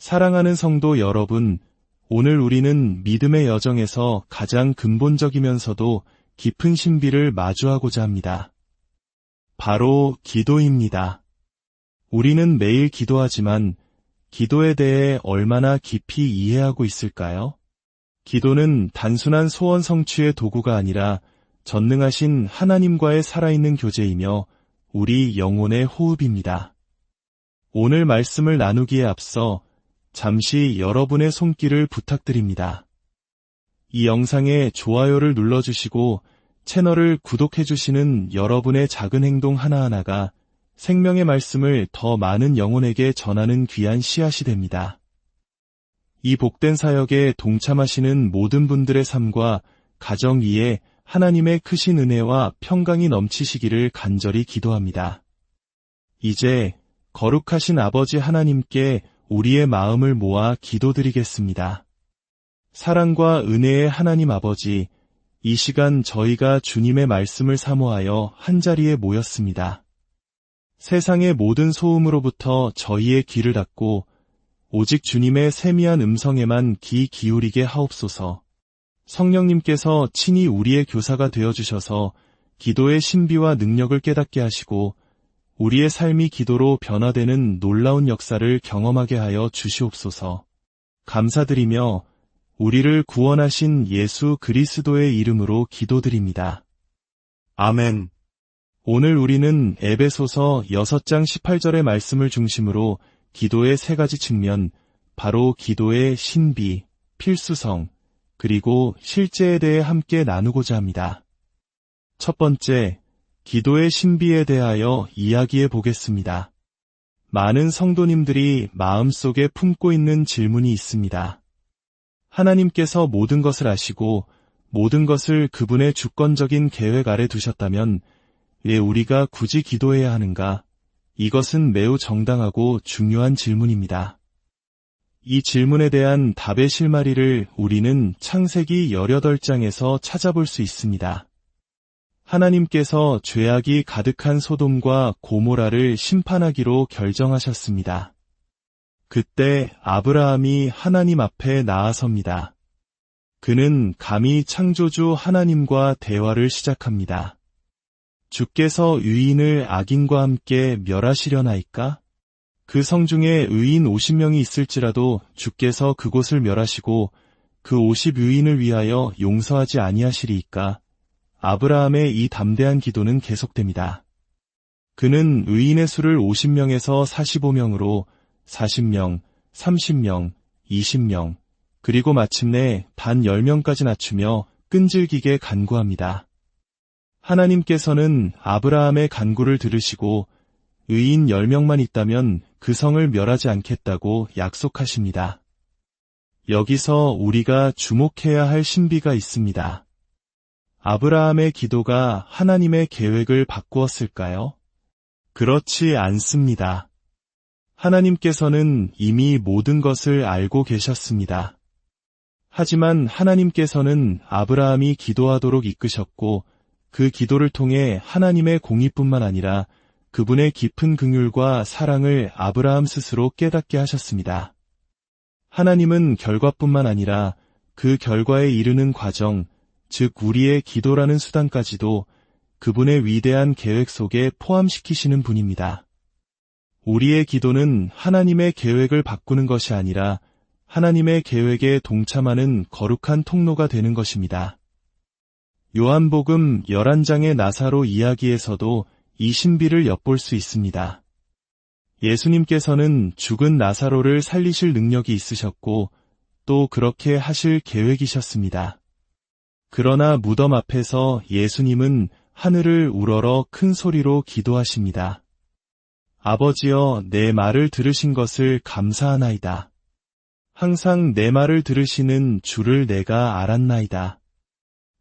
사랑하는 성도 여러분, 오늘 우리는 믿음의 여정에서 가장 근본적이면서도 깊은 신비를 마주하고자 합니다. 바로 기도입니다. 우리는 매일 기도하지만 기도에 대해 얼마나 깊이 이해하고 있을까요? 기도는 단순한 소원 성취의 도구가 아니라 전능하신 하나님과의 살아있는 교제이며 우리 영혼의 호흡입니다. 오늘 말씀을 나누기에 앞서 잠시 여러분의 손길을 부탁드립니다. 이 영상에 좋아요를 눌러주시고 채널을 구독해주시는 여러분의 작은 행동 하나하나가 생명의 말씀을 더 많은 영혼에게 전하는 귀한 씨앗이 됩니다. 이 복된 사역에 동참하시는 모든 분들의 삶과 가정 위에 하나님의 크신 은혜와 평강이 넘치시기를 간절히 기도합니다. 이제 거룩하신 아버지 하나님께 우리의 마음을 모아 기도드리겠습니다. 사랑과 은혜의 하나님 아버지, 이 시간 저희가 주님의 말씀을 사모하여 한자리에 모였습니다. 세상의 모든 소음으로부터 저희의 귀를 닫고 오직 주님의 세미한 음성에만 귀 기울이게 하옵소서. 성령님께서 친히 우리의 교사가 되어주셔서 기도의 신비와 능력을 깨닫게 하시고 우리의 삶이 기도로 변화되는 놀라운 역사를 경험하게 하여 주시옵소서. 감사드리며 우리를 구원하신 예수 그리스도의 이름으로 기도드립니다. 아멘. 오늘 우리는 에베소서 6장 18절의 말씀을 중심으로 기도의 세 가지 측면, 바로 기도의 신비, 필수성, 그리고 실제에 대해 함께 나누고자 합니다. 첫 번째, 기도의 신비에 대하여 이야기해 보겠습니다. 많은 성도님들이 마음속에 품고 있는 질문이 있습니다. 하나님께서 모든 것을 아시고 모든 것을 그분의 주권적인 계획 아래 두셨다면 왜 우리가 굳이 기도해야 하는가? 이것은 매우 정당하고 중요한 질문입니다. 이 질문에 대한 답의 실마리를 우리는 창세기 18장에서 찾아볼 수 있습니다. 하나님께서 죄악이 가득한 소돔과 고모라를 심판하기로 결정하셨습니다. 그때 아브라함이 하나님 앞에 나아섭니다. 그는 감히 창조주 하나님과 대화를 시작합니다. 주께서 의인을 악인과 함께 멸하시려나이까? 그 성중에 의인 50명이 있을지라도 주께서 그곳을 멸하시고 그 50의인을 위하여 용서하지 아니하시리이까? 아브라함의 이 담대한 기도는 계속됩니다. 그는 의인의 수를 50명에서 45명으로 40명, 30명, 20명, 그리고 마침내 단 10명까지 낮추며 끈질기게 간구합니다. 하나님께서는 아브라함의 간구를 들으시고 의인 10명만 있다면 그 성을 멸하지 않겠다고 약속하십니다. 여기서 우리가 주목해야 할 신비가 있습니다. 아브라함의 기도가 하나님의 계획을 바꾸었을까요? 그렇지 않습니다. 하나님께서는 이미 모든 것을 알고 계셨습니다. 하지만 하나님께서는 아브라함이 기도하도록 이끄셨고 그 기도를 통해 하나님의 공의뿐만 아니라 그분의 깊은 긍휼과 사랑을 아브라함 스스로 깨닫게 하셨습니다. 하나님은 결과뿐만 아니라 그 결과에 이르는 과정, 즉 우리의 기도라는 수단까지도 그분의 위대한 계획 속에 포함시키시는 분입니다. 우리의 기도는 하나님의 계획을 바꾸는 것이 아니라 하나님의 계획에 동참하는 거룩한 통로가 되는 것입니다. 요한복음 11장의 나사로 이야기에서도 이 신비를 엿볼 수 있습니다. 예수님께서는 죽은 나사로를 살리실 능력이 있으셨고 또 그렇게 하실 계획이셨습니다. 그러나 무덤 앞에서 예수님은 하늘을 우러러 큰 소리로 기도하십니다. 아버지여, 내 말을 들으신 것을 감사하나이다. 항상 내 말을 들으시는 주를 내가 알았나이다.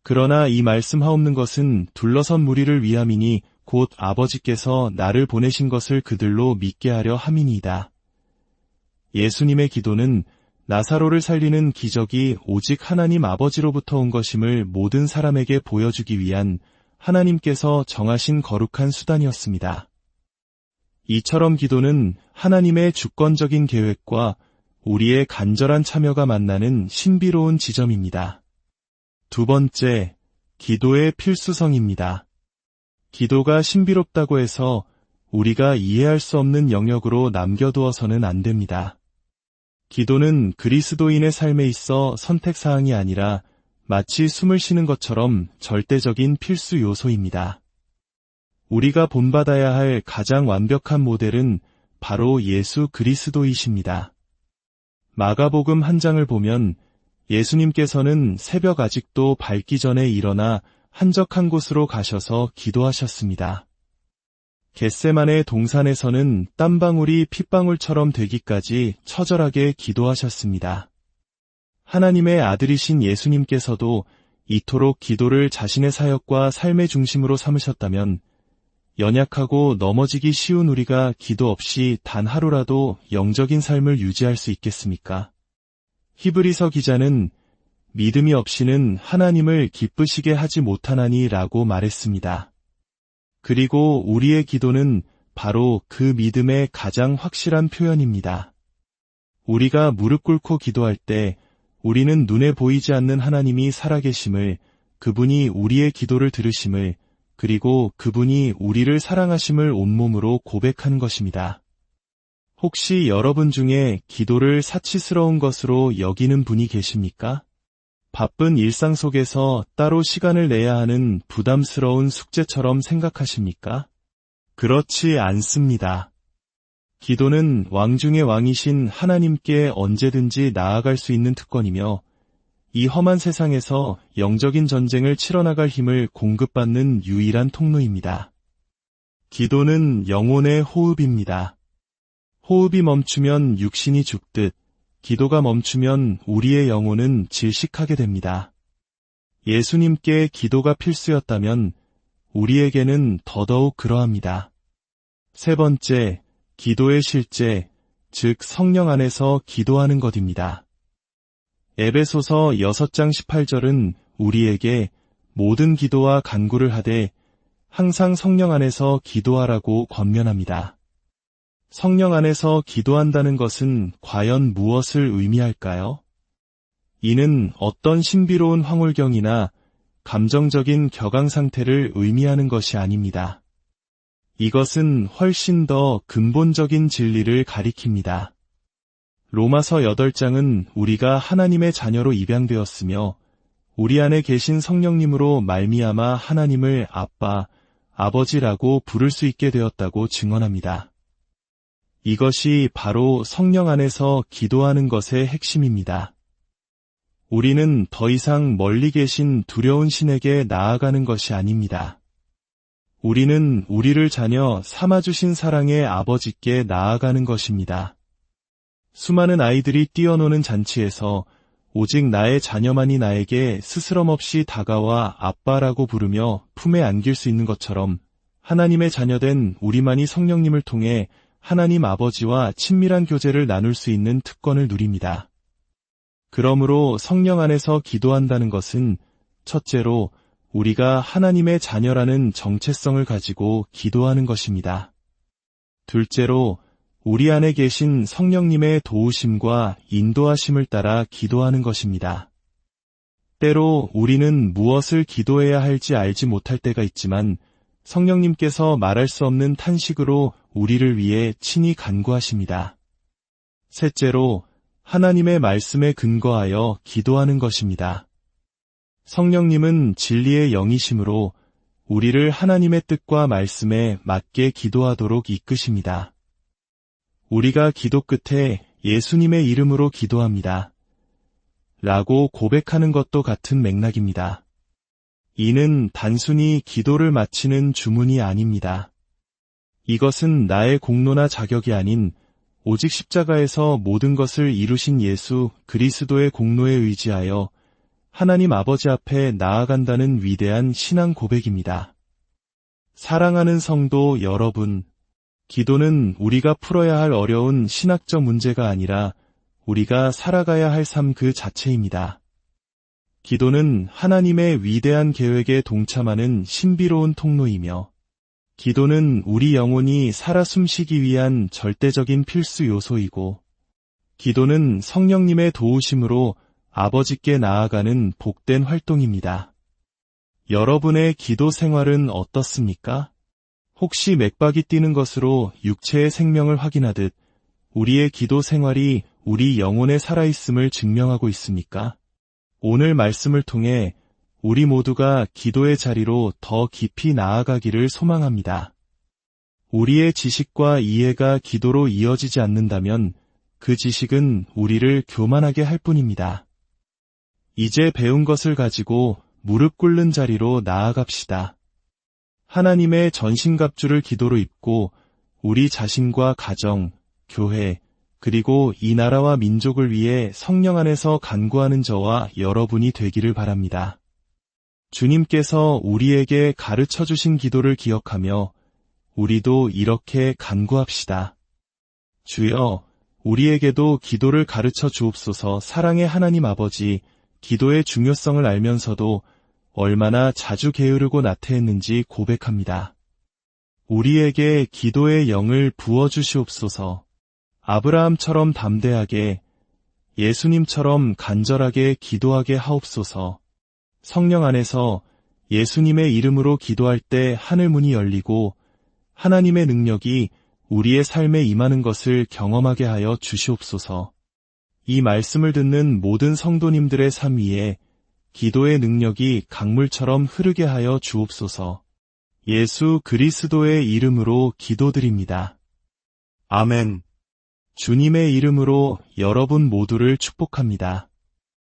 그러나 이 말씀하옵는 것은 둘러선 무리를 위함이니 곧 아버지께서 나를 보내신 것을 그들로 믿게 하려 함이니이다. 예수님의 기도는 나사로를 살리는 기적이 오직 하나님 아버지로부터 온 것임을 모든 사람에게 보여주기 위한 하나님께서 정하신 거룩한 수단이었습니다. 이처럼 기도는 하나님의 주권적인 계획과 우리의 간절한 참여가 만나는 신비로운 지점입니다. 두 번째, 기도의 필수성입니다. 기도가 신비롭다고 해서 우리가 이해할 수 없는 영역으로 남겨두어서는 안 됩니다. 기도는 그리스도인의 삶에 있어 선택사항이 아니라 마치 숨을 쉬는 것처럼 절대적인 필수 요소입니다. 우리가 본받아야 할 가장 완벽한 모델은 바로 예수 그리스도이십니다. 마가복음 1장을 보면 예수님께서는 새벽 아직도 밝기 전에 일어나 한적한 곳으로 가셔서 기도하셨습니다. 겟세마네 동산에서는 땀방울이 핏방울처럼 되기까지 처절하게 기도하셨습니다. 하나님의 아들이신 예수님께서도 이토록 기도를 자신의 사역과 삶의 중심으로 삼으셨다면 연약하고 넘어지기 쉬운 우리가 기도 없이 단 하루라도 영적인 삶을 유지할 수 있겠습니까? 히브리서 기자는 믿음이 없이는 하나님을 기쁘시게 하지 못하나니 라고 말했습니다. 그리고 우리의 기도는 바로 그 믿음의 가장 확실한 표현입니다. 우리가 무릎 꿇고 기도할 때 우리는 눈에 보이지 않는 하나님이 살아계심을, 그분이 우리의 기도를 들으심을, 그리고 그분이 우리를 사랑하심을 온몸으로 고백하는 것입니다. 혹시 여러분 중에 기도를 사치스러운 것으로 여기는 분이 계십니까? 바쁜 일상 속에서 따로 시간을 내야 하는 부담스러운 숙제처럼 생각하십니까? 그렇지 않습니다. 기도는 왕 중의 왕이신 하나님께 언제든지 나아갈 수 있는 특권이며 이 험한 세상에서 영적인 전쟁을 치러나갈 힘을 공급받는 유일한 통로입니다. 기도는 영혼의 호흡입니다. 호흡이 멈추면 육신이 죽듯 기도가 멈추면 우리의 영혼은 질식하게 됩니다. 예수님께 기도가 필수였다면 우리에게는 더더욱 그러합니다. 세 번째, 기도의 실제, 즉 성령 안에서 기도하는 것입니다. 에베소서 6장 18절은 우리에게 모든 기도와 간구를 하되 항상 성령 안에서 기도하라고 권면합니다. 성령 안에서 기도한다는 것은 과연 무엇을 의미할까요? 이는 어떤 신비로운 황홀경이나 감정적인 격앙 상태를 의미하는 것이 아닙니다. 이것은 훨씬 더 근본적인 진리를 가리킵니다. 로마서 8장은 우리가 하나님의 자녀로 입양되었으며 우리 안에 계신 성령님으로 말미암아 하나님을 아빠, 아버지라고 부를 수 있게 되었다고 증언합니다. 이것이 바로 성령 안에서 기도하는 것의 핵심입니다. 우리는 더 이상 멀리 계신 두려운 신에게 나아가는 것이 아닙니다. 우리는 우리를 자녀 삼아주신 사랑의 아버지께 나아가는 것입니다. 수많은 아이들이 뛰어노는 잔치에서 오직 나의 자녀만이 나에게 스스럼 없이 다가와 아빠라고 부르며 품에 안길 수 있는 것처럼 하나님의 자녀된 우리만이 성령님을 통해 하나님 아버지와 친밀한 교제를 나눌 수 있는 특권을 누립니다. 그러므로 성령 안에서 기도한다는 것은 첫째로 우리가 하나님의 자녀라는 정체성을 가지고 기도하는 것입니다. 둘째로 우리 안에 계신 성령님의 도우심과 인도하심을 따라 기도하는 것입니다. 때로 우리는 무엇을 기도해야 할지 알지 못할 때가 있지만 성령님께서 말할 수 없는 탄식으로 우리를 위해 친히 간구하십니다. 셋째로 하나님의 말씀에 근거하여 기도하는 것입니다. 성령님은 진리의 영이심으로 우리를 하나님의 뜻과 말씀에 맞게 기도하도록 이끄십니다. 우리가 기도 끝에 예수님의 이름으로 기도합니다. 라고 고백하는 것도 같은 맥락입니다. 이는 단순히 기도를 마치는 주문이 아닙니다. 이것은 나의 공로나 자격이 아닌 오직 십자가에서 모든 것을 이루신 예수 그리스도의 공로에 의지하여 하나님 아버지 앞에 나아간다는 위대한 신앙 고백입니다. 사랑하는 성도 여러분, 기도는 우리가 풀어야 할 어려운 신학적 문제가 아니라 우리가 살아가야 할 삶 그 자체입니다. 기도는 하나님의 위대한 계획에 동참하는 신비로운 통로이며 기도는 우리 영혼이 살아 숨쉬기 위한 절대적인 필수 요소이고 기도는 성령님의 도우심으로 아버지께 나아가는 복된 활동입니다. 여러분의 기도 생활은 어떻습니까? 혹시 맥박이 뛰는 것으로 육체의 생명을 확인하듯 우리의 기도 생활이 우리 영혼의 살아있음을 증명하고 있습니까? 오늘 말씀을 통해 우리 모두가 기도의 자리로 더 깊이 나아가기를 소망합니다. 우리의 지식과 이해가 기도로 이어지지 않는다면 그 지식은 우리를 교만하게 할 뿐입니다. 이제 배운 것을 가지고 무릎 꿇는 자리로 나아갑시다. 하나님의 전신갑주를 기도로 입고 우리 자신과 가정, 교회, 그리고 이 나라와 민족을 위해 성령 안에서 간구하는 저와 여러분이 되기를 바랍니다. 주님께서 우리에게 가르쳐 주신 기도를 기억하며 우리도 이렇게 간구합시다. 주여, 우리에게도 기도를 가르쳐 주옵소서. 사랑의 하나님 아버지, 기도의 중요성을 알면서도 얼마나 자주 게으르고 나태했는지 고백합니다. 우리에게 기도의 영을 부어주시옵소서. 아브라함처럼 담대하게, 예수님처럼 간절하게 기도하게 하옵소서. 성령 안에서 예수님의 이름으로 기도할 때 하늘문이 열리고 하나님의 능력이 우리의 삶에 임하는 것을 경험하게 하여 주시옵소서. 이 말씀을 듣는 모든 성도님들의 삶 위에 기도의 능력이 강물처럼 흐르게 하여 주옵소서. 예수 그리스도의 이름으로 기도드립니다. 아멘. 주님의 이름으로 여러분 모두를 축복합니다.